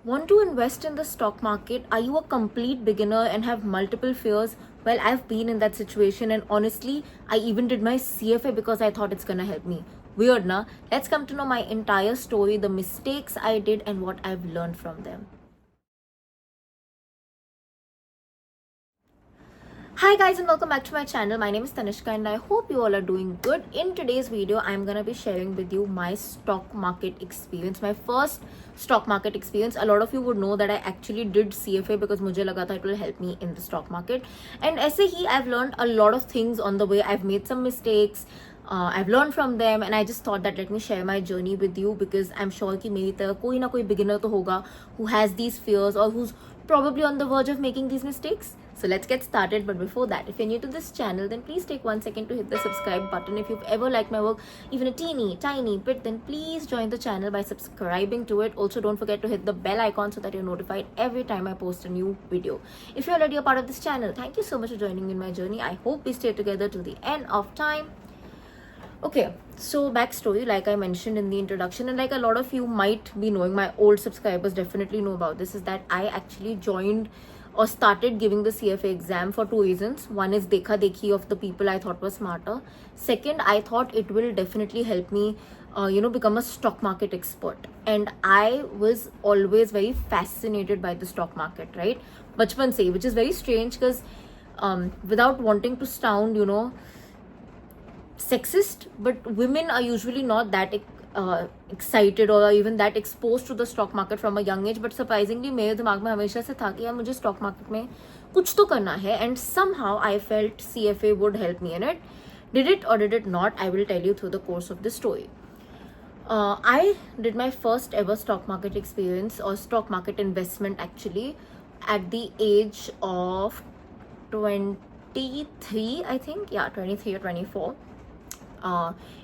Want to invest in the stock market? Are you a complete beginner and have multiple fears? Well, I've been in that situation, and honestly, I even did my CFA because I thought it's gonna help me. Weird, na? Let's come to know my entire story, the mistakes I did, and what I've learned from them. Hi guys and welcome back to my channel. My name is Tanishka and I hope you all are doing good. In today's video, I'm gonna be sharing with you my stock market experience, my first stock market experience. A lot of you would know that I actually did CFA because मुझे लगा था it will help me in the stock market. And ऐसे ही I've learned a lot of things on the way. I've made some mistakes. I've learned from them and I just thought that let me share my journey with you because I'm sure कि मेरी तरह कोई ना कोई beginner तो होगा who has these fears or who's probably on the verge of making these mistakes. So let's get started. But before that, if you're new to this channel, then please take 1 second to hit the subscribe button. If you've ever liked my work, even a tiny bit, then please join the channel by subscribing to it. Also, don't forget to hit the bell icon so that you're notified every time I post a new video. If you're already a part of this channel, thank you so much for joining in my journey. I hope we stay together till the end of time. Okay, so backstory, like I mentioned in the introduction, and like a lot of you might be knowing, my old subscribers definitely know about this, is that I actually joined or started giving the CFA exam for two reasons. One is dekha dekhi of the people I thought were smarter. Second, I thought it will definitely help me become a stock market expert. And I was always very fascinated by the stock market, right? Bachpan se, which is very strange because without wanting to sound, sexist, but women are usually not that excited or even that exposed to the stock market from a young age. But surprisingly मेरे दिमाग में हमेशा से था कि यार मुझे stock market में कुछ तो करना है, and somehow I felt CFA would help me in it. Did it or did it not? I will tell you through the course of this story. I did my first ever stock market experience or stock market investment actually at the age of 23, I think. Yeah, 23 or 24.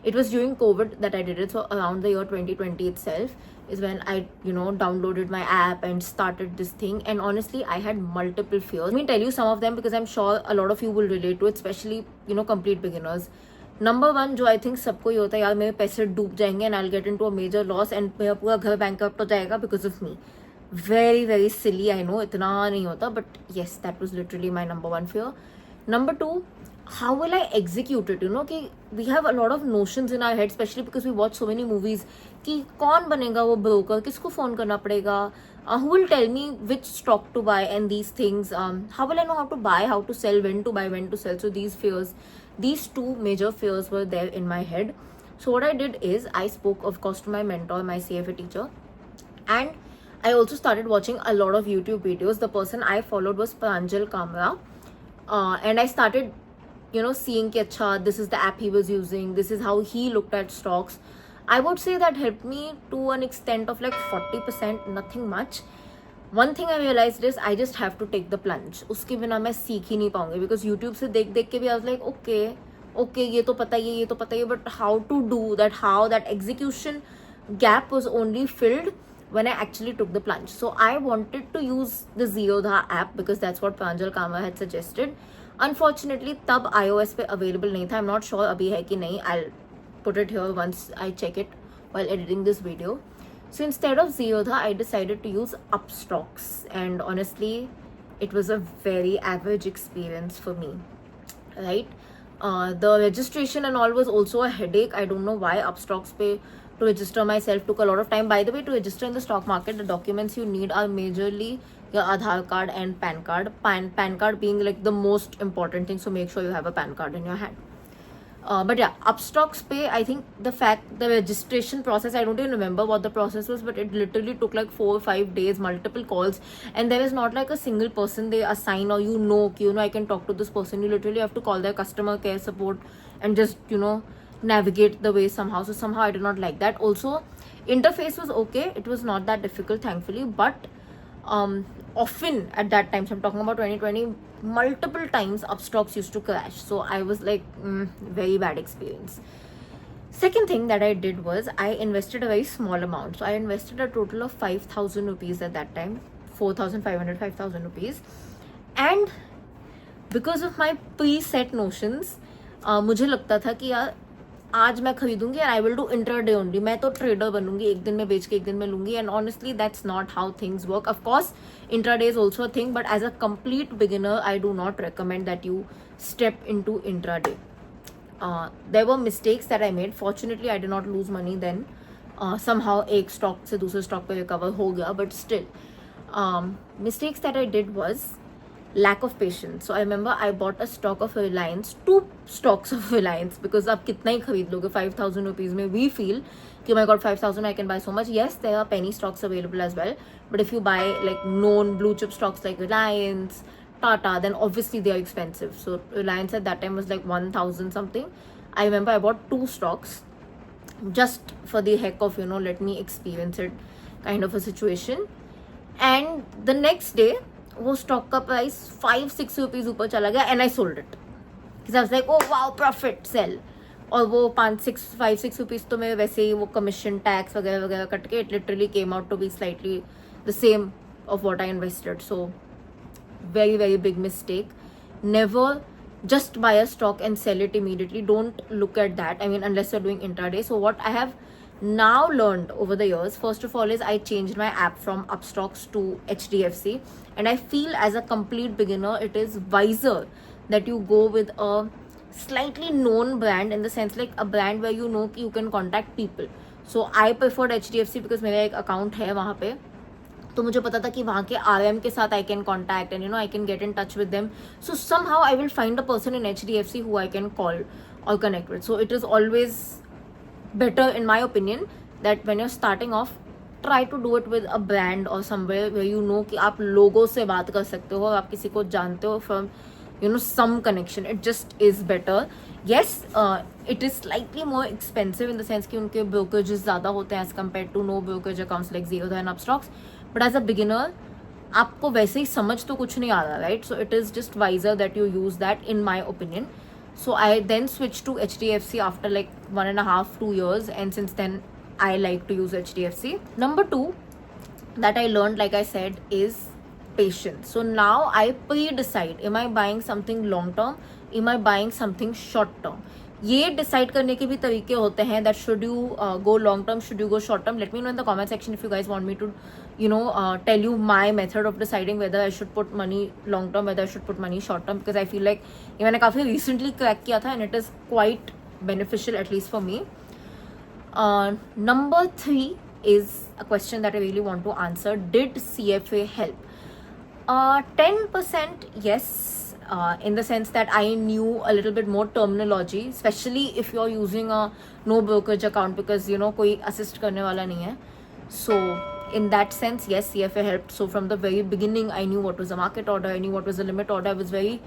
It was during COVID that I did it. So around the year 2020 itself is when I, downloaded my app and started this thing. And honestly, I had multiple fears. Let me tell you some of them because I'm sure a lot of you will relate to it, especially, complete beginners. Number one, जो I think सबको ही होता है, यार मेरे पैसे डूब जाएंगे and I'll get into a major loss and मेरा पूरा घर bankrupt हो जाएगा because of me. Very silly, I know, इतना नहीं होता, but yes, that was literally my number one fear. Number two, how will I execute it? कि we have a lot of notions in our head, especially because we watch so many movies, कि कौन बनेगा वो broker, किसको phone करना पड़ेगा, who will tell me which stock to buy and these things, how will I know how to buy, how to sell, when to buy, when to sell. So these fears, these two major fears were there in my head. So what I did is I spoke, of course, to my mentor, my CFA teacher, and I also started watching a lot of YouTube videos. The person I followed was Pranjal Kamra, and I started seeing कि अच्छा, this is the app he was using, this is how he looked at stocks. I would say that helped me to an extent of like 40%, nothing much. One thing I realized is I just have to take the plunge. उसके बिना मैं सीख ही नहीं पाऊंगी because YouTube से देख के भी I was like okay ये तो पता ही है, but how to do that, how that execution gap was only filled when I actually took the plunge. So I wanted to use the Zerodha app because that's what Pranjal Kama had suggested. Unfortunately, तब iOS पे available नहीं था. I'm not sure अभी है कि नहीं. I'll put it here once I check it while editing this video. So instead of Zerodha, I decided to use Upstocks, and honestly, it was a very average experience for me. Right? The registration and all was also a headache. I don't know why Upstocks पे to register myself took a lot of time. By the way, to register in the stock market, the documents you need are majorly your Aadhaar card and PAN card. PAN card being like the most important thing, so make sure you have a PAN card in your hand. But yeah, Upstocks pay, I think the registration process, I don't even remember what the process was, but it literally took like 4 or 5 days, multiple calls, and there is not like a single person they assign or I can talk to this person. You literally have to call their customer care support and just navigate the way somehow. So somehow I did not like that. Also, interface was okay, it was not that difficult thankfully, but often at that time, so I'm talking about 2020, multiple times Upstocks used to crash. So I was like, very bad experience. Second thing that I did was I invested a very small amount. So I invested a total of 5,000 rupees at that time, 4,500, 5,000 rupees. And because of my preset notions, मुझे लगता था कि यार आज मैं खरीदूंगी and I will do intraday only, मैं तो ट्रेडर बनूंगी, एक दिन में बेच के एक दिन में लूंगी. And honestly that's not how things work. Of course intraday is also a thing, but as a complete beginner I do not recommend that you step into intraday. There were mistakes that I made. Fortunately, I did not lose money then. Somehow एक stock से दूसरे stock पे recover हो गया, but still mistakes that I did was lack of patience. So I remember I bought a stock of Reliance, 2 stocks of Reliance, because आप कितना ही खरीद लोगे 5,000 rupees में. We feel कि oh my god 5,000 I can buy so much. Yes, there are penny stocks available as well, but if you buy like known blue chip stocks like Reliance, Tata, then obviously they are expensive. So Reliance at that time was like 1,000 something. I remember I bought 2 stocks just for the heck of, let me experience it kind of a situation. And the next day वो stock का price 5-6 rupees ऊपर चला गया and I sold it. Because I was like, oh wow, profit, sell. और वो 5-6 rupees तो मैं वैसे ही वो commission tax वगैरह वगैरह कट के it literally came out to be slightly the same of what I invested. So very very big mistake. Never just buy a stock and sell it immediately. Don't look at that, I mean, unless you're doing intraday. So what I have now learned over the years, first of all, is I changed my app from Upstocks to HDFC, and I feel as a complete beginner it is wiser that you go with a slightly known brand, in the sense like a brand where you know you can contact people. So I preferred HDFC because मेरा एक account है वहाँ पे, तो मुझे पता था कि वहाँ के RM के साथ I can contact and I can get in touch with them. So somehow I will find a person in HDFC who I can call और connect with. So it is always better in my opinion that when you are starting off, try to do it with a brand और somewhere where you know कि आप लोगों से बात कर सकते हो, आप किसी को जानते हो from some connection. It just is better. Yes, it is slightly more expensive in the sense कि उनके brokerages ज़्यादा होते हैं as compared to no brokerage accounts like Zerodha and Upstocks. But as a beginner, आपको वैसे ही समझ तो कुछ नहीं आ रहा, right? So it is just wiser that you use that, in my opinion. So I then switched to HDFC after like 1.5-2 years, and since then I like to use HDFC. Number 2 that I learned, like I said, is patience. So now I pre-decide, am I buying something long term, am I buying something short term. ये decide करने के भी तरीके होते हैं that should you go long term, should you go short term. Let me know in the comment section if you guys want me to tell you my method of deciding whether I should put money long term, whether I should put money short term, because I feel like ये मैंने काफ़ी recently crack किया था and it is quite beneficial, at least for me. Number 3 is a question that I really want to answer. Did CFA help? 10% yes, in the sense that I knew a little bit more terminology, especially if you're using a no brokerage account, because कोई assist करने वाला नहीं है. So in that sense, yes, CFA helped. So from the very beginning I knew what was a market order, I knew what was a limit order. I was very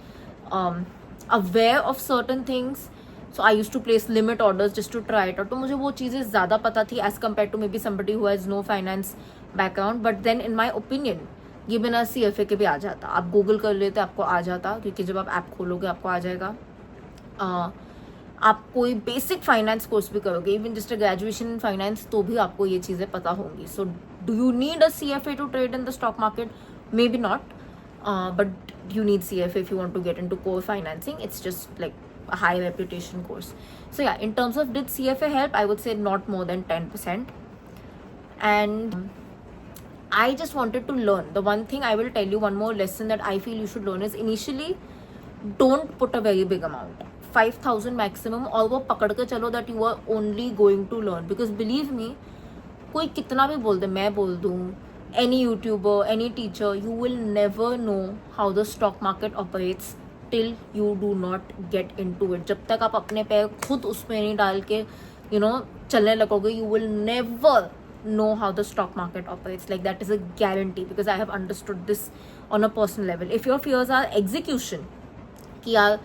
aware of certain things. So I used to place limit orders just to try it out. तो मुझे वो चीज़ें ज़्यादा पता थी as compared to maybe somebody who has no finance background. But then in my opinion, ये बिना CFA के भी आ जाता. आप गूगल कर लेते आपको आ जाता, क्योंकि जब आप ऐप खोलोगे आपको आ जाएगा. आप कोई बेसिक फाइनेंस कोर्स भी करोगे, even just a graduation in finance, तो भी आपको ये चीज़ें पता होंगी. So do you need a CFA to trade in the stock market? Maybe not, but you need CFA if you want to get into core financing. It's just like a high reputation course. So yeah, in terms of did CFA help, I would say not more than 10%. And I just wanted to learn. The one thing I will tell you, one more lesson that I feel you should learn is, initially don't put a very big amount, 5,000 maximum, और वो पकड़ के चलो that you are only going to learn. Because believe me, कोई कितना भी बोल दे, मैं बोल दूँ, any YouTuber, any teacher, you will never know how the stock market operates till you do not get into it. जब तक आप अपने पैर खुद उसमें नहीं डाल के चलने लगोगे, you will never know how the stock market operates. Like, that is a guarantee, because I have understood this on a personal level. If your fears are execution, कि यार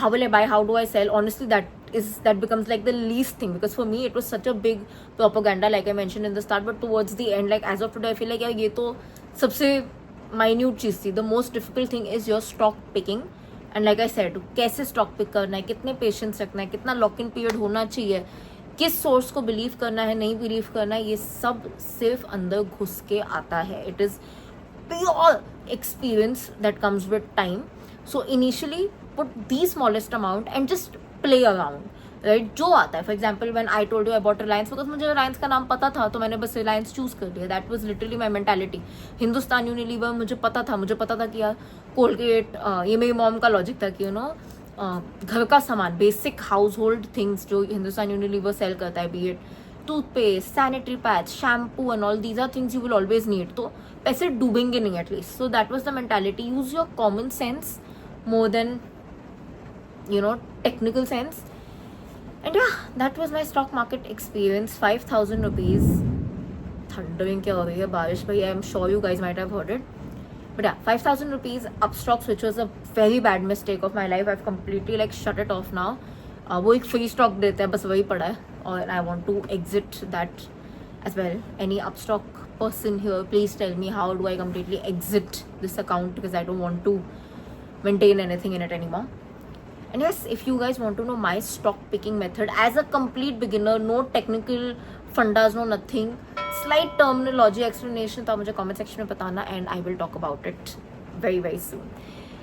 how will I buy, how do I sell, honestly that becomes like the least thing, because for me it was such a big propaganda, like I mentioned in the start. But towards the end, like as of today, I feel like यार ये तो सबसे minute चीज़ थी. The most difficult thing is your stock picking. And like I said, कैसे stock pick करना है, कितने patience रखना है, कितना lock in period होना चाहिए, किस सोर्स को बिलीव करना है, नहीं बिलीव करना है, ये सब सिर्फ अंदर घुस के आता है. It is pure experience that comes with time. So initially put the smallest amount and just play around. Right, जो आता है. For example when I told you about Reliance, because मुझे रिलायंस का नाम पता था तो मैंने बस रिलायंस चूज कर लिया. That was literally my mentality. Hindustan Unilever मुझे पता था कि यार कोलगेट, ये मेरी मॉम का लॉजिक था कि यू नो घर का सामान, बेसिक हाउस होल्ड थिंग्स जो हिंदुस्तान यूनिलीवर सेल करता है, be it toothpaste, sanitary pads, shampoo and all, these are things you will always need. तो पैसे डूबेंगे नहीं at least. So that was the mentality. Use your common sense more than technical sense. And yeah, that was my stock market experience. 5,000 rupees. Thundering kya ho rahi hai barish bhai, I'm sure you guys might have heard it. But yeah, 5,000 rupees upstocks, which was a very bad mistake of my life. I've completely shut it off now. वो एक free stock देते हैं, बस वही पड़ा है, और I want to exit that as well. Any upstock person here, please tell me how do I completely exit this account, because I don't want to maintain anything in it anymore. And yes, if you guys want to know my stock picking method as a complete beginner, no technical fundas, no nothing, slight terminology explanation, तो आप मुझे comment section में बताना and I will talk about it very very soon.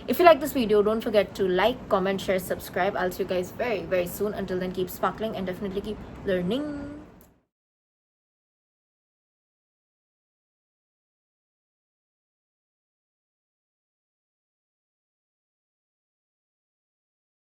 If you like this video, don't forget to like, comment, share, subscribe. I'll see you guys very very soon. Until then, keep sparkling and definitely keep learning.